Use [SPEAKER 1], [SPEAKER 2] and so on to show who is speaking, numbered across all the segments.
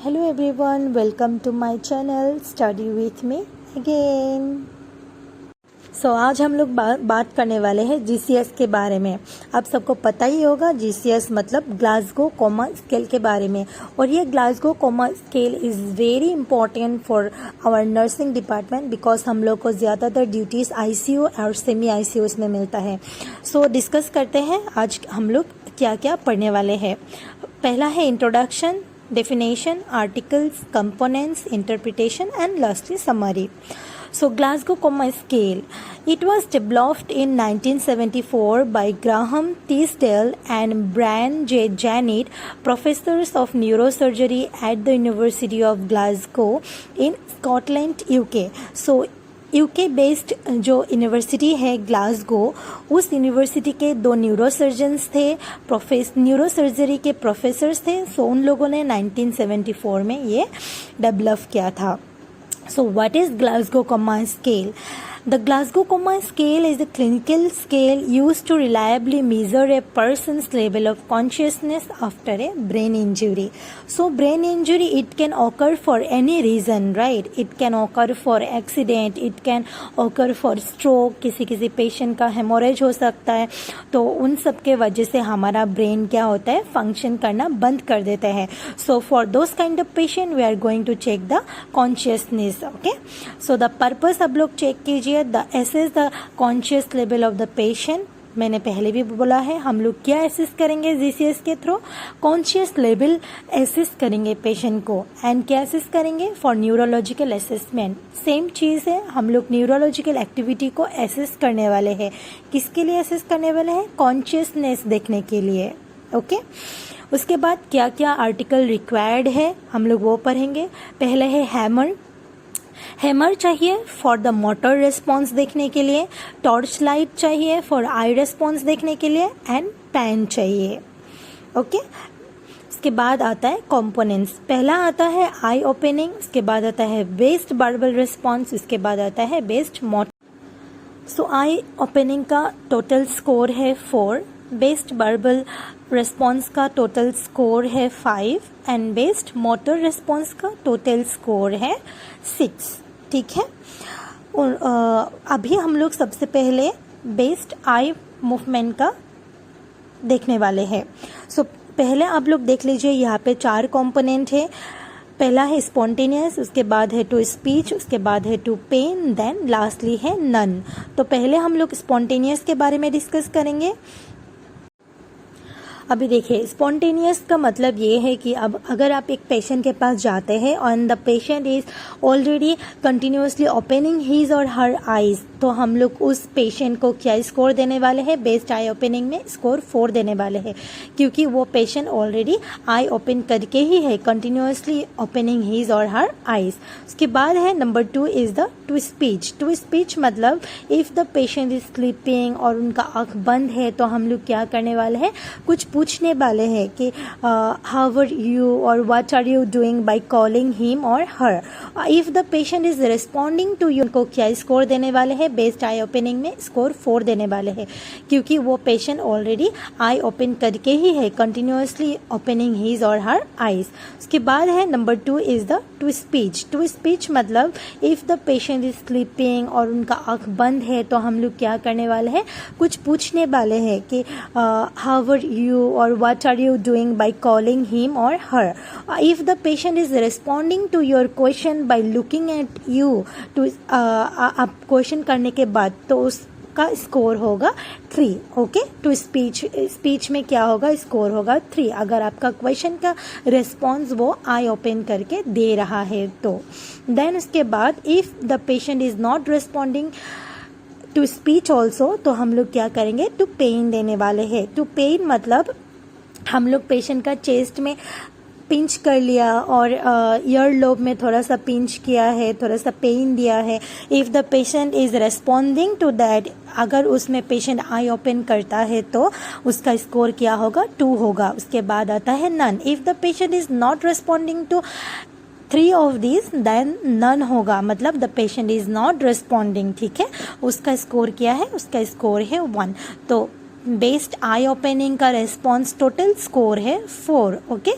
[SPEAKER 1] Hello everyone, welcome to my channel Study with me again. आज हम लोग बात करने वाले हैं GCS के बारे में। आप सबको पता ही होगा GCS मतलब ग्लासगो कोमा स्केल के बारे में, और ये Glasgow coma scale is very important for our nursing department because हम लोग को ज़्यादातर ड्यूटीज़ ICU और सेमी ICU में मिलता है। डिस्कस करते हैं आज हम लोग क्या क्या पढ़ने वाले हैं। पहला है introduction, definition, articles, components, interpretation, and lastly summary. Glasgow Coma Scale. It was developed in 1974 by Graham Teasdale and Brian J. Janet, professors of neurosurgery at the University of Glasgow in Scotland, UK. UK based जो university है Glasgow, उस university के दो neurosurgeons थे, neurosurgery के professors थे। उन लोगों ने 1974 में ये डेवलप किया था। What is Glasgow coma scale? The Glasgow Coma Scale is a clinical scale used to reliably measure a person's level of consciousness after a brain injury. Brain injury, it can occur for any reason, right? It can occur for accident, it can occur for stroke, किसी patient का haemorrhage हो सकता है। तो उन सब के वजह से हमारा ब्रेन क्या होता है, फंक्शन करना बंद कर देता है। For those kind of patient we are going to check the consciousness. Okay, the purpose अब लोग चेक कीजिए, the assess the conscious level of the patient. मैंने पहले भी बोला है, हम लोग क्या एसेस करेंगे GCS के थ्रू? कॉन्शियस लेवल एसेस करेंगे पेशेंट को। एंड क्या एसेस करेंगे? For neurological assessment. सेम चीज़ है, हम लोग न्यूरोलॉजिकल एक्टिविटी को एसेस करने वाले हैं। किसके लिए एसेस करने वाले हैं? कॉन्शियसनेस देखने के लिए। ओके, उसके बाद क्या क्या आर्टिकल रिक्वायर्ड है हम लोग वो पढ़ेंगे। पहले है हैमर। हैमर चाहिए फॉर द मोटर रिस्पॉन्स देखने के लिए, टॉर्च लाइट चाहिए फॉर आई रिस्पॉन्स देखने के लिए, एंड पेन चाहिए। ओके, उसके बाद आता है कंपोनेंट्स। पहला आता है आई ओपनिंग, उसके बाद आता है बेस्ड वर्बल रिस्पॉन्स, उसके बाद आता है बेस्ड मोटर। आई ओपनिंग का टोटल स्कोर है 4, बेस्ड वर्बल रिस्पॉन्स का टोटल स्कोर है 5, एंड बेस्ड मोटर रिस्पॉन्स का टोटल स्कोर है 6। ठीक है, और अभी हम लोग सबसे पहले बेस्ड आई मूवमेंट का देखने वाले हैं। पहले आप लोग देख लीजिए, यहाँ पे 4 कंपोनेंट है। पहला है स्पॉन्टेनियस, उसके बाद है टू स्पीच, उसके बाद है टू पेन, देन लास्टली है नन। तो पहले हम लोग स्पॉन्टेनियस के बारे में डिस्कस करेंगे। अभी देखिए, स्पॉन्टेनियस का मतलब ये है कि अब अगर आप एक पेशेंट के पास जाते हैं और the patient is already continuously opening his और हर आईज, तो हम लोग उस पेशेंट को क्या स्कोर देने वाले हैं? बेस्ट आई ओपनिंग में स्कोर 4 देने वाले हैं, क्योंकि वो पेशेंट ऑलरेडी आई ओपन करके ही है, कंटिन्यूसली ओपनिंग हिज और हर आईज। उसके बाद है number 2 is the two speech. Two speech मतलब if the patient is sleeping और उनका आंख बंद है, तो हम लोग क्या करने वाले हैं? कुछ पूछने वाले हैं कि हाउ आर यू और what are you doing by calling him और her. If the patient is responding to you, उनको क्या स्कोर देने वाले हैं? बेस्ट आई ओपनिंग में स्कोर 4 देने वाले हैं, क्योंकि वो पेशेंट ऑलरेडी आई ओपन करके ही है, कंटिन्यूसली ओपनिंग हिज और हर आईज। उसके बाद है number 2 is the two speech. Two speech मतलब if the patient is sleeping और उनका आंख बंद है, तो हम लोग क्या करने वाले हैं? कुछ पूछने वाले हैं कि how are you or what are you doing by calling him or her. If the patient is responding to your question by looking at you to आप क्वेश्चन करने के बाद, तो उसका स्कोर होगा 3। ओके, टू स्पीच में क्या होगा? स्कोर होगा 3, अगर आपका क्वेश्चन का रिस्पॉन्स वो आई ओपन करके दे रहा है तो। देन उसके बाद if the patient is not responding to speech also, तो हम लोग क्या करेंगे? टू पेन देने वाले हैं। टू पेन मतलब हम लोग पेशेंट का चेस्ट में पिंच कर लिया और ईयर लोब में थोड़ा सा पिंच किया है, थोड़ा सा पेन दिया है। If the patient is responding to that, अगर उसमें पेशेंट आई ओपन करता है तो उसका स्कोर क्या होगा? 2 होगा। उसके बाद आता है none. If the patient is not responding to 3 of this, then none होगा, मतलब the patient is not responding. ठीक है, उसका स्कोर क्या है? उसका स्कोर है 1। तो बेस्ट आई ओपनिंग का रेस्पॉन्स टोटल स्कोर है 4, ओके।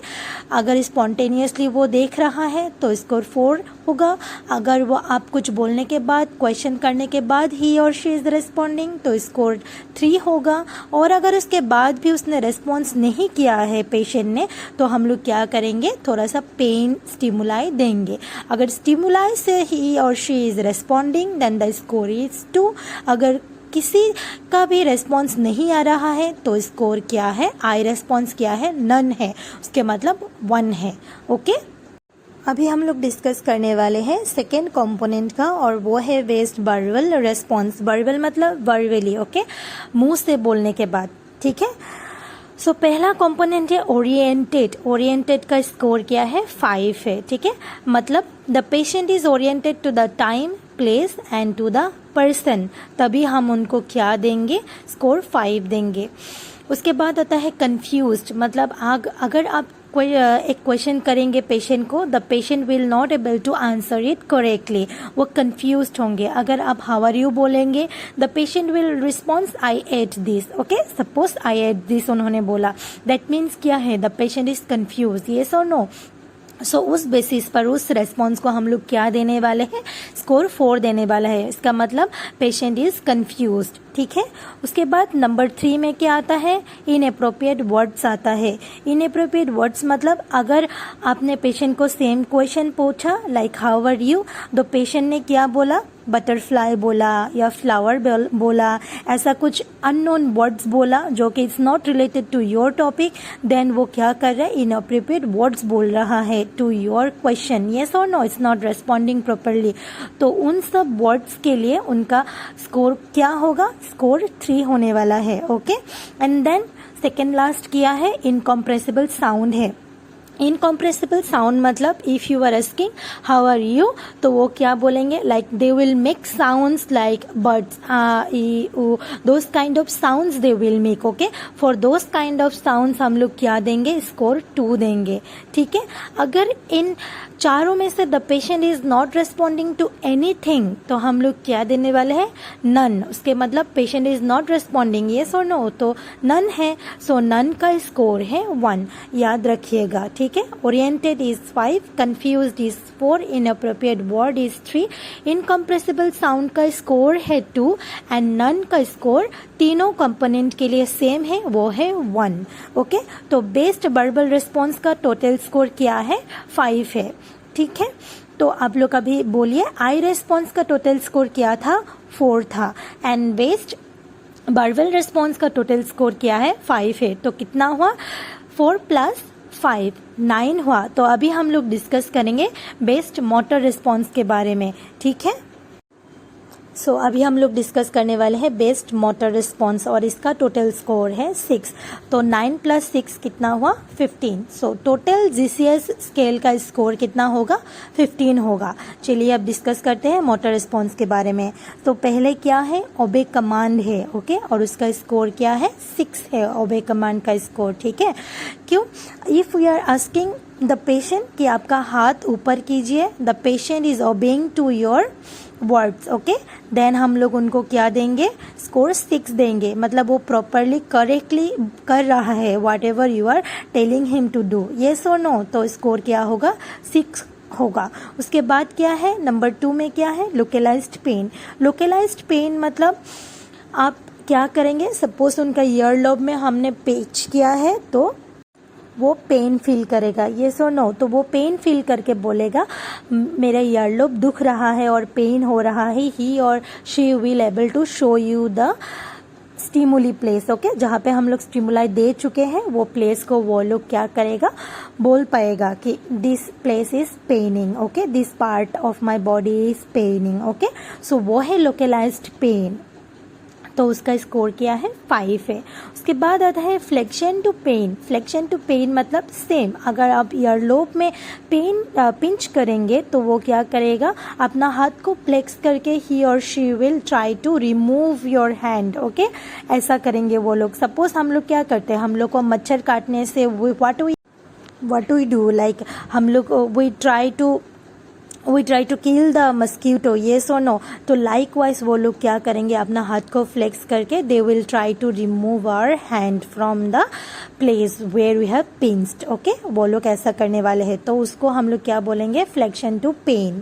[SPEAKER 1] अगर स्पॉन्टेनियसली वो देख रहा है तो स्कोर 4 होगा। अगर वो आप कुछ बोलने के बाद, क्वेश्चन करने के बाद ही और शी इज़ रिस्पॉन्डिंग तो स्कोर 3 होगा। और अगर उसके बाद भी उसने रेस्पॉन्स नहीं किया है पेशेंट ने, तो हम लोग क्या करेंगे, थोड़ा सा पेन स्टिमुलाई देंगे। अगर स्टिमुलाई से ही और she is responding then the score is 2। अगर किसी का भी रेस्पॉन्स नहीं आ रहा है तो स्कोर क्या है, आई रेस्पॉन्स क्या है, नन है, उसके मतलब 1 है, ओके। अभी हम लोग डिस्कस करने वाले हैं सेकेंड कंपोनेंट का, और वो है बेस्ड वर्बल रेस्पॉन्स। वर्बल मतलब वर्बली, ओके, मुंह से बोलने के बाद, ठीक है। सो पहला कंपोनेंट है ओरिएंटेड। ओरिएंटेड का स्कोर क्या है, 5 है, ठीक है। मतलब the patient is oriented to the time, place and to the person, तभी हम उनको क्या देंगे, स्कोर 5 देंगे। उसके बाद आता है कंफ्यूज्ड। मतलब अगर आप कोई एक क्वेश्चन करेंगे पेशेंट को, the patient will not able to answer it correctly, वो कंफ्यूज्ड होंगे। अगर आप हाउ आर यू बोलेंगे, the patient will response I ate this, okay. Suppose I ate this उन्होंने बोला, दैट मीन्स क्या है, the patient is confuse, yes और नो। सो उस बेसिस पर उस रेस्पॉन्स को हम लोग क्या देने वाले हैं, स्कोर 4 देने वाला है। इसका मतलब पेशेंट इज कंफ्यूज्ड, ठीक है। उसके बाद नंबर 3 में क्या आता है, इनएप्रोप्रिएट वर्ड्स आता है। इनएप्रोप्रिएट वर्ड्स मतलब अगर आपने पेशेंट को सेम क्वेश्चन पूछा, लाइक हाउ आर यू, तो पेशेंट ने क्या बोला, बटरफ्लाई बोला या फ्लावर बोला, ऐसा कुछ अननोन वर्ड्स बोला जो कि it's not related to your topic, then वो क्या कर रहा है, इनअप्रोप्रिएट वर्ड्स बोल रहा है टू योर क्वेश्चन, येस और no, it's not responding properly. तो उन सब वर्ड्स के लिए उनका स्कोर क्या होगा, स्कोर 3 होने वाला है, okay. And then second last किया है इनकॉम्प्रेसिबल साउंड है। इनकॉम्प्रेसिबल साउंड मतलब if you are asking how are you, तो वो क्या बोलेंगे, like they will make sounds like birds, आ ई ऊ, those kind of sounds they will make, okay. For those kind of sounds हम लोग क्या देंगे, स्कोर 2 देंगे, ठीक है। अगर इन चारों में से the patient is not responding to anything, तो हम लोग क्या देने वाले हैं, नन। उसके मतलब patient is not responding, yes और नो, तो नन है। सो नन का स्कोर है 1, याद रखिएगा, ठीक है। Oriented is 5, confused is 4, inappropriate word is 3, incompressible sound का स्कोर है 2 एंड नन का स्कोर तीनों कंपोनेंट के लिए सेम है, वो है 1, ओके। तो बेस्ड वर्बल रिस्पॉन्स का टोटल स्कोर क्या है, 5 है, ठीक है। तो आप लोग अभी बोलिए, आई रेस्पॉन्स का टोटल स्कोर क्या था, 4 था, एंड बेस्ड वर्बल रिस्पॉन्स का टोटल स्कोर क्या है, 5 है। तो कितना हुआ, 4 + 5 9 हुआ। तो अभी हम लोग डिस्कस करेंगे बेस्ड मोटर रिस्पॉन्स के बारे में, ठीक है। सो अभी हम लोग डिस्कस करने वाले हैं बेस्ड मोटर रिस्पॉन्स, और इसका टोटल स्कोर है 6। तो 9 + 6 कितना हुआ, 15। सो टोटल जीसीएस स्केल का स्कोर कितना होगा, 15 होगा। चलिए अब डिस्कस करते हैं मोटर रिस्पॉन्स के बारे में। तो पहले क्या है, ओबे कमांड है, ओके, और उसका स्कोर क्या है, 6 है ओबे कमांड का स्कोर, ठीक है। क्यों, if we are asking the patient कि आपका हाथ ऊपर कीजिए, the patient is obeying to your words, okay, then हम लोग उनको क्या देंगे, स्कोर 6 देंगे। मतलब वो प्रॉपरली करेक्टली कर रहा है whatever you are telling him to do, yes और नो, तो स्कोर क्या होगा, 6 होगा। उसके बाद क्या है, नंबर 2 में क्या है, लोकलाइज्ड पेन। लोकलाइज्ड पेन मतलब आप क्या करेंगे, सपोज उनका ईयर लोब में हमने पेच किया है तो वो पेन फील करेगा, येस और नो, तो वो पेन फील करके बोलेगा मेरा ईयर लोब दुख रहा है और पेन हो रहा है, ही और she will able to show you the stimuli place, okay, जहाँ पे हम लोग स्टिमुलाई दे चुके हैं वो प्लेस को वो लोग क्या करेगा, बोल पाएगा कि this place is paining, okay, this part of my body is paining, okay. So वो है लोकलाइज्ड पेन, तो उसका स्कोर क्या है, 5 है। उसके बाद आता है flexion to pain. Flexion to pain मतलब सेम, अगर आप ईयरलोब में पेन पिंच करेंगे तो वो क्या करेगा, अपना हाथ को फ्लेक्स करके ही और she will try to remove your hand, okay, ऐसा करेंगे वो लोग। सपोज हम लोग क्या करते हैं, हम लोग को मच्छर काटने से व्हाट वी डू, लाइक हम लोग we try to we try to kill the mosquito, yes और नो। तो लाइक वाइज वो लोग क्या करेंगे, अपना हाथ को फ्लेक्स करके they will try to remove our hand from the place where we have pinched. Okay, वो लोग ऐसा करने वाले हैं, तो उसको हम लोग क्या बोलेंगे, फ्लेक्शन टू पेन।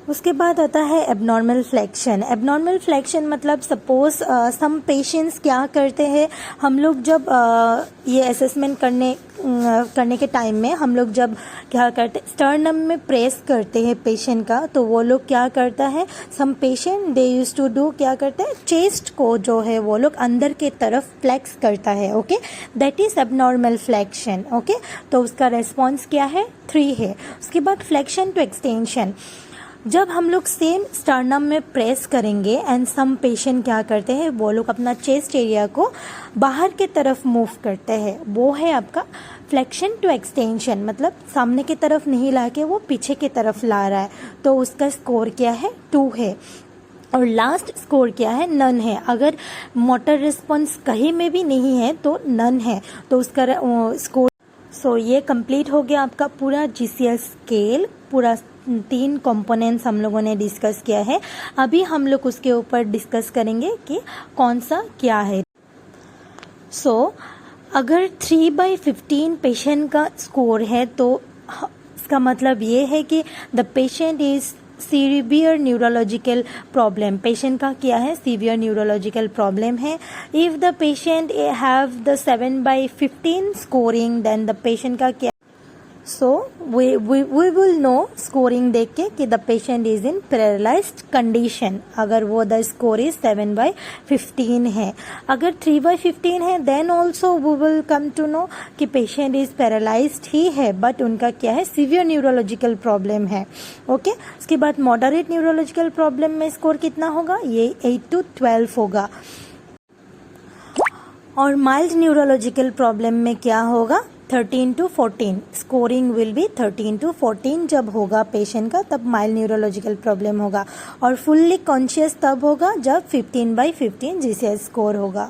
[SPEAKER 1] उसके बाद आता है एबनॉर्मल फ्लेक्शन। एबनॉर्मल फ्लेक्शन मतलब सपोज सम पेशेंट्स क्या करते हैं, हम लोग जब ये असेसमेंट करने के टाइम में हम लोग जब क्या करते हैं, स्टर्नम में प्रेस करते हैं पेशेंट का, तो वो लोग क्या करता है, some patient they use to do, क्या करते हैं, चेस्ट को जो है वो लोग अंदर के तरफ फ्लेक्स करता है। Okay, that is abnormal flexion. Okay, तो उसका रेस्पॉन्स क्या है, 3 है। उसके बाद फ्लेक्शन टू एक्सटेंशन, जब हम लोग सेम स्टर्नम में प्रेस करेंगे एंड सम पेशेंट क्या करते हैं, वो लोग अपना चेस्ट एरिया को बाहर के तरफ मूव करते हैं, वो है आपका फ्लेक्शन टू एक्सटेंशन। मतलब सामने की तरफ नहीं ला के वो पीछे की तरफ ला रहा है, तो उसका स्कोर क्या है, 2 है। और लास्ट स्कोर क्या है, नन है। अगर मोटर रिस्पॉन्स कहीं में भी नहीं है तो नन है, तो उसका स्कोर। सो ये कंप्लीट हो गया आपका पूरा GCS स्केल, पूरा 3 कंपोनेंट्स हम लोगों ने डिस्कस किया है। अभी हम लोग उसके ऊपर डिस्कस करेंगे कि कौन सा क्या है। सो अगर 3/15 पेशेंट का स्कोर है, तो इसका मतलब ये है कि the patient is severe neurological problem. Patient का क्या है, सीवियर न्यूरोलॉजिकल प्रॉब्लम है। If the patient have the 7/15 scoring, then the patient का क्या, so we will know scoring देख के कि the patient is in paralysed condition, अगर वो द स्कोर इज 7/15 है। अगर 3/15 है, then also we will come to know कि पेशेंट इज पैरालाइज्ड ही है, बट उनका क्या है, सीवियर न्यूरोलॉजिकल प्रॉब्लम है। ओके, उसके बाद मॉडरेट न्यूरोलॉजिकल प्रॉब्लम में स्कोर कितना होगा, ये 8 to 12 होगा। और माइल्ड न्यूरोलॉजिकल प्रॉब्लम में क्या होगा, 13 to 14। Scoring will be 13 to 14 जब होगा पेशेंट का, तब माइल्ड न्यूरोलॉजिकल प्रॉब्लम होगा। और फुल्ली कॉन्शियस तब होगा जब 15/15 GCS स्कोर होगा।